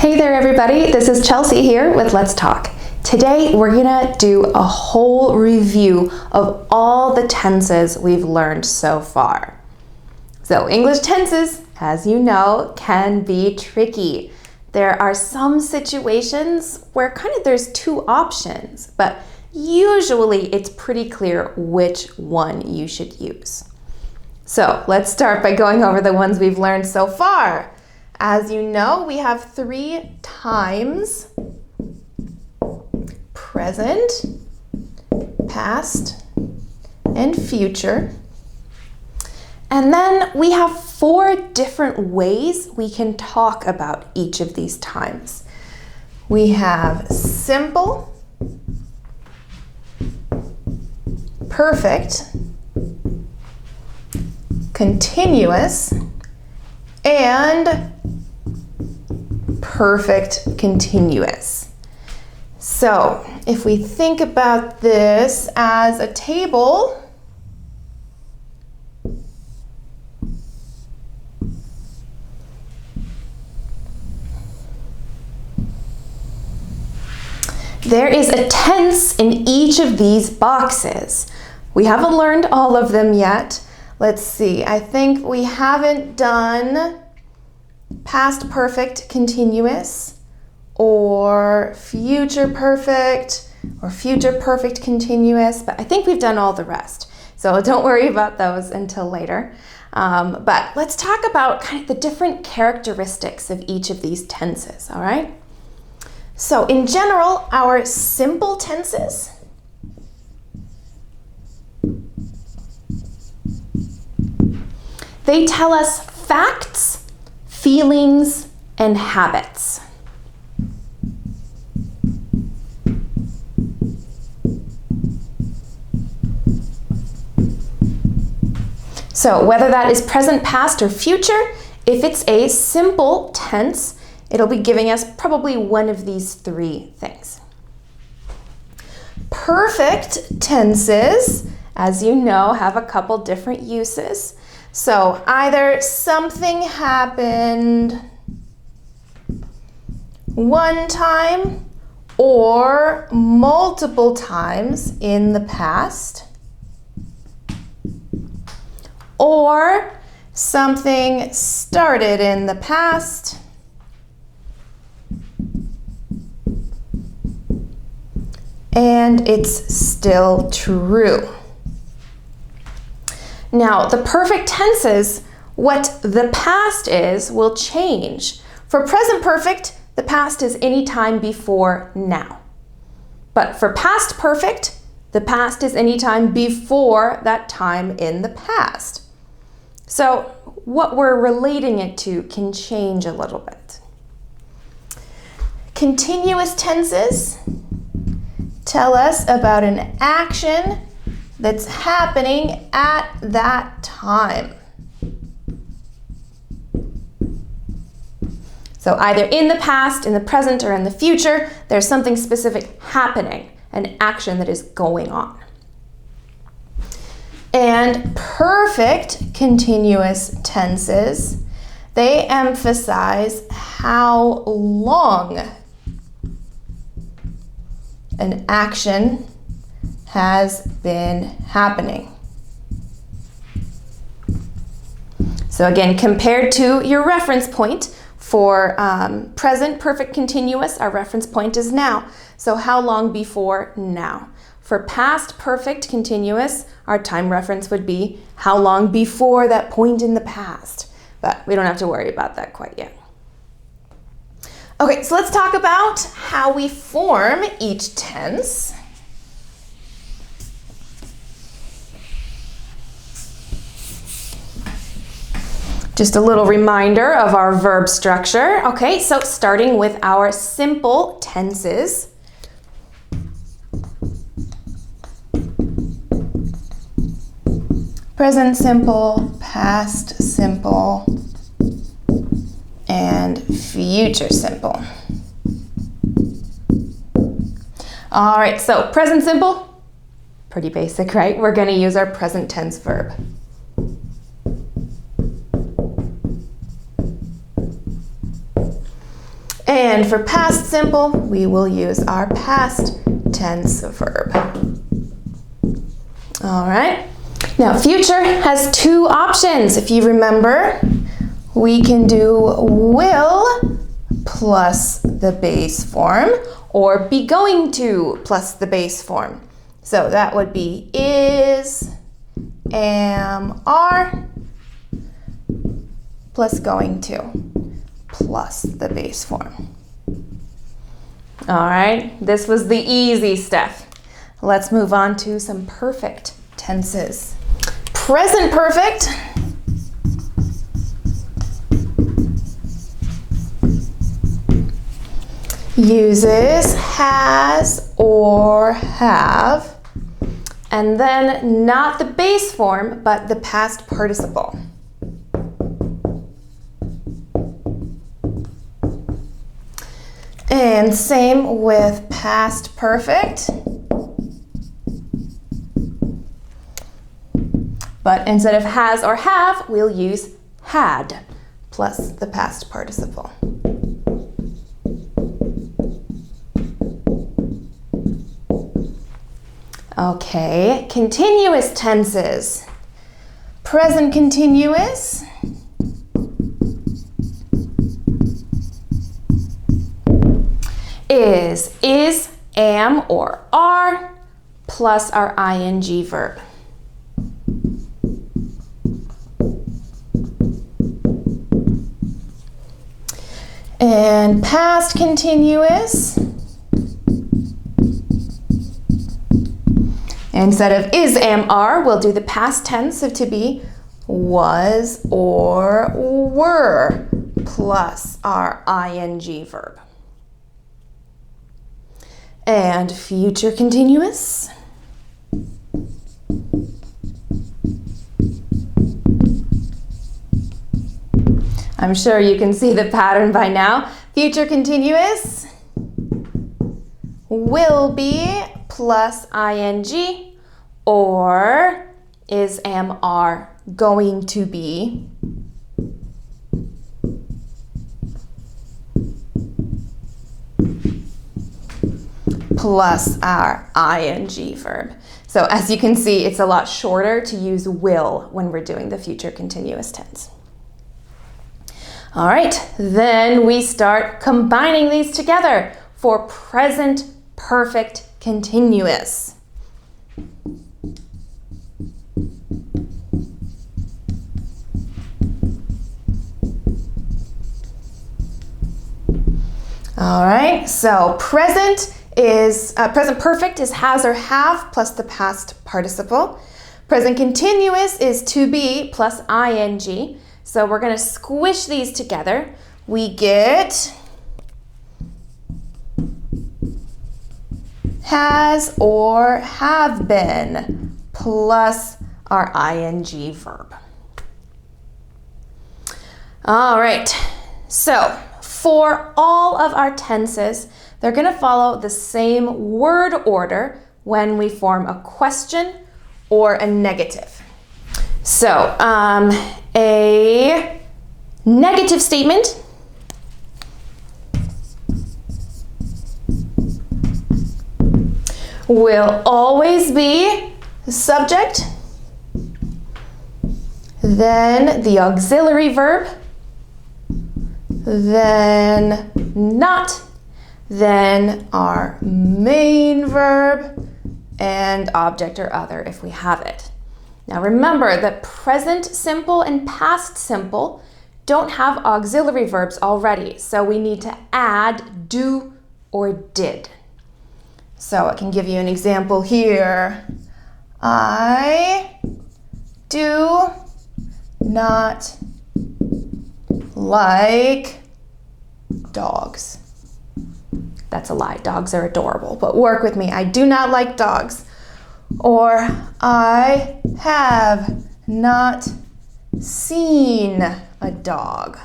Hey there everybody, this is Chelsea here with Let's Talk. Today we're gonna do a whole review of all the tenses we've learned so far. So English tenses, as you know, can be tricky. There are some situations where there's two options, but usually it's pretty clear which one you should use. So let's start by going over the ones we've learned so far. As you know, we have 3 times: present, past, and future. And then we have 4 different ways we can talk about each of these times. We have simple, perfect, continuous, and perfect continuous. So if we think about this as a table, there is a tense in each of these boxes. We haven't learned all of them yet. Let's see, I think we haven't done past perfect continuous or future perfect continuous, but I think we've done all the rest. So don't worry about those until later. But let's talk about the different characteristics of each of these tenses, all right? So in general, our simple tenses, they tell us facts, feelings, and habits. So whether that is present, past, or future, if it's a simple tense, it'll be giving us probably one of these 3 things. Perfect tenses, as you know, have a couple different uses. So either something happened one time or multiple times in the past, or something started in the past and it's still true. Now, the perfect tenses, what the past is, will change. For present perfect, the past is any time before now. But for past perfect, the past is any time before that time in the past. So what we're relating it to can change a little bit. Continuous tenses tell us about an action that's happening at that time. So either in the past, in the present, or in the future, there's something specific happening, an action that is going on. And perfect continuous tenses, they emphasize how long an action has been happening. So again, compared to your reference point for present perfect continuous, our reference point is now. So how long before now? For past perfect continuous, our time reference would be how long before that point in the past. But we don't have to worry about that quite yet. Okay, so let's talk about how we form each tense. Just a little reminder of our verb structure. Okay, so starting with our simple tenses. Present simple, past simple, and future simple. All right, so present simple, pretty basic, right? We're going to use our present tense verb. And for past simple, we will use our past tense verb. All right. Now, future has two options. If you remember, we can do will plus the base form or be going to plus the base form. So that would be is, am, are plus going to plus the base form. All right, this was the easy stuff. Let's move on to some perfect tenses. Present perfect uses has or have, and then not the base form, but the past participle. And same with past perfect. But instead of has or have, we'll use had plus the past participle. Okay, continuous tenses. Present continuous is, am, or are plus our ing verb. And past continuous, instead of is, am, are, we'll do the past tense of to be was or were plus our ing verb. And future continuous, I'm sure you can see the pattern by now. Future continuous will be plus ing or is, am, are going to be plus our ing verb. So as you can see, it's a lot shorter to use will when we're doing the future continuous tense. All right, then we start combining these together for present perfect continuous. All right, so present perfect is has or have plus the past participle. Present continuous is to be plus ing. So we're going to squish these together. We get has or have been plus our ing verb. All right, so for all of our tenses, they're going to follow the same word order when we form a question or a negative. So, a negative statement will always be the subject, then the auxiliary verb, then not, then our main verb, and object or other if we have it. Now remember that present simple and past simple don't have auxiliary verbs already, so we need to add do or did. So I can give you an example here. I do not like dogs. That's a lie. Dogs are adorable, but work with me. I do not like dogs. Or I have not seen a dog.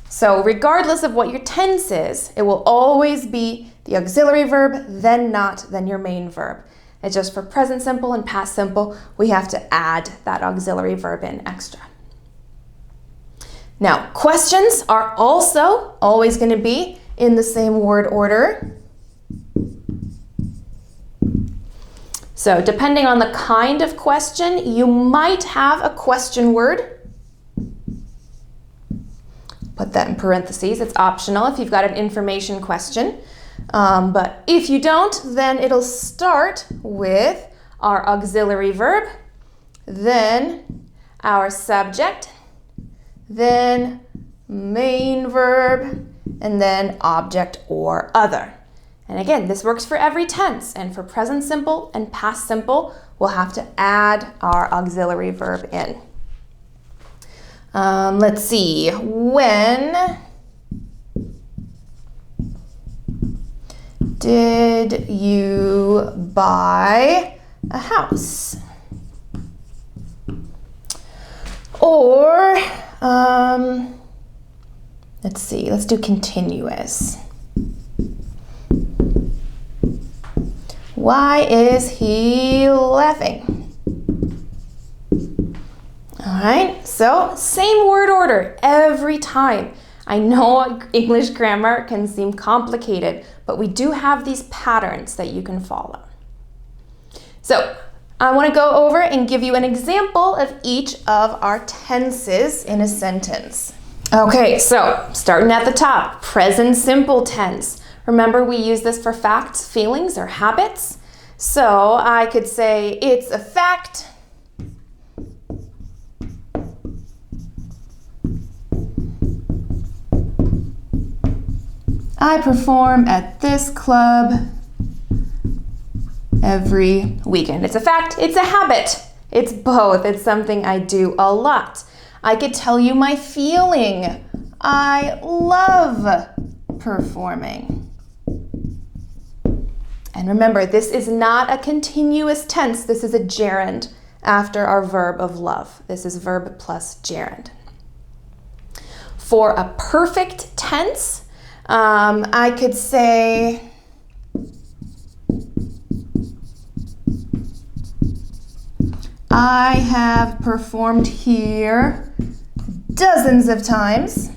So regardless of what your tense is, it will always be the auxiliary verb, then not, then your main verb. It's just for present simple and past simple, we have to add that auxiliary verb in extra. Now, questions are also always going to be in the same word order. So depending on the kind of question, you might have a question word. Put that in parentheses. It's optional if you've got an information question. But if you don't, then it'll start with our auxiliary verb, then our subject, then main verb, and then object or other. And again, this works for every tense, and for present simple and past simple, we'll have to add our auxiliary verb in. Let's see, when did you buy a house? Or, let's see, let's do continuous. Why is he laughing? All right, so same word order every time. I know English grammar can seem complicated, but we do have these patterns that you can follow. So I want to go over and give you an example of each of our tenses in a sentence. Okay, so starting at the top, present simple tense. Remember, we use this for facts, feelings, or habits. So I could say, it's a fact I perform at this club every weekend. It's a fact, it's a habit. It's both. It's something I do a lot. I could tell you my feeling. I love performing. And remember, this is not a continuous tense. This is a gerund after our verb of love. This is verb plus gerund. For a perfect tense, I could say, I have performed here dozens of times.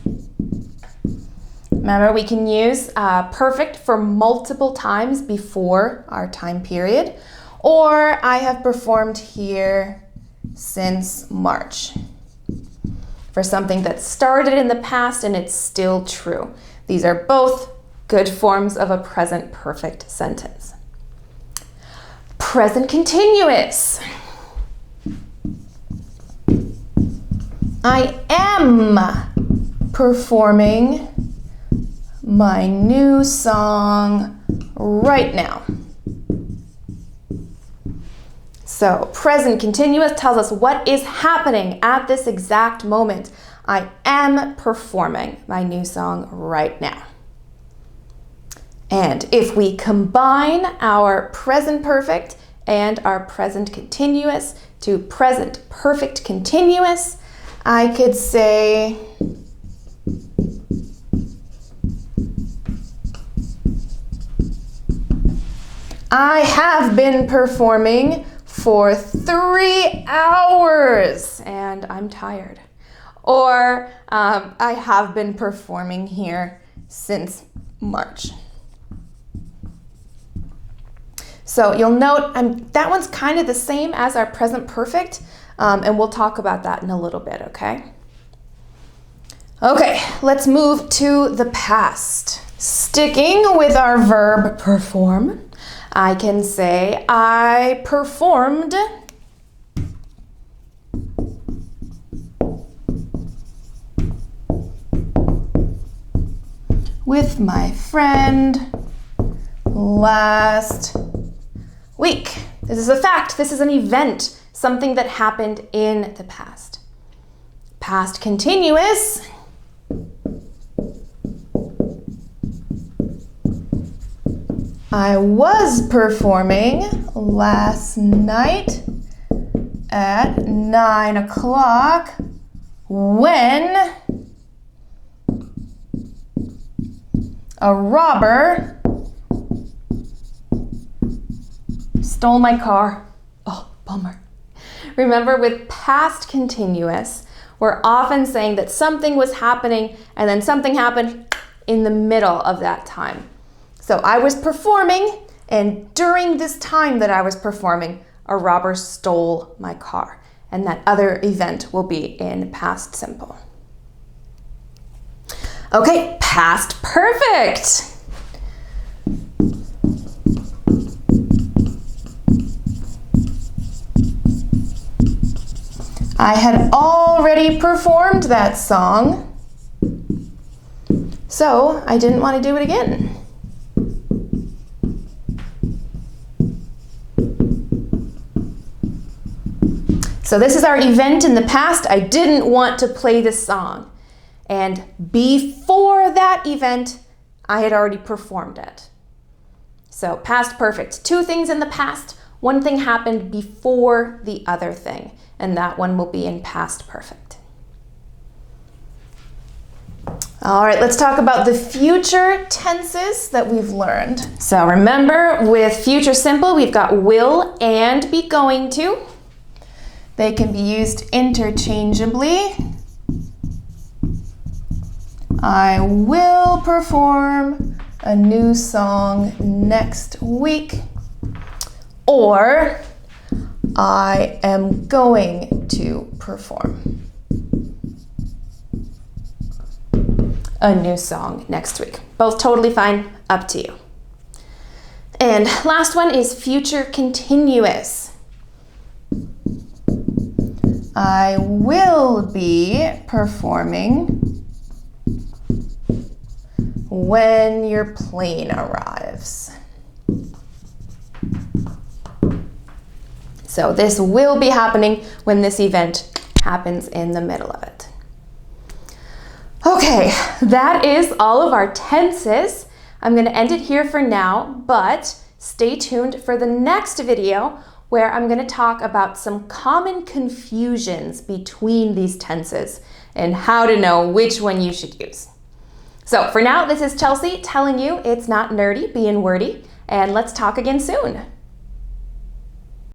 Remember, we can use perfect for multiple times before our time period, or I have performed here since March. For something that started in the past and it's still true. These are both good forms of a present perfect sentence. Present continuous. I am performing my new song right now. So present continuous tells us what is happening at this exact moment. I am performing my new song right now. And if we combine our present perfect and our present continuous to present perfect continuous, I could say, I have been performing for 3 hours and I'm tired. Or I have been performing here since March. So you'll note that one's kind of the same as our present perfect, and we'll talk about that in a little bit, okay? Okay, let's move to the past. Sticking with our verb perform, I can say, I performed with my friend last week. This is a fact. This is an event, something that happened in the past. Past continuous. I was performing last night at 9 o'clock when a robber stole my car. Oh, bummer. Remember, with past continuous, we're often saying that something was happening and then something happened in the middle of that time. So I was performing, and during this time that I was performing, a robber stole my car. And that other event will be in past simple. Okay, past perfect. I had already performed that song, so I didn't want to do it again. So this is our event in the past. I didn't want to play this song. And before that event, I had already performed it. So past perfect. Two things in the past. One thing happened before the other thing. And that one will be in past perfect. All right, let's talk about the future tenses that we've learned. So remember, with future simple, we've got will and be going to. They can be used interchangeably. I will perform a new song next week. Or I am going to perform a new song next week. Both totally fine, up to you. And last one is future continuous. I will be performing when your plane arrives. So this will be happening when this event happens in the middle of it. Okay, that is all of our tenses. I'm going to end it here for now, but stay tuned for the next video where I'm going to talk about some common confusions between these tenses and how to know which one you should use. So for now, this is Chelsea telling you it's not nerdy, being wordy, and let's talk again soon.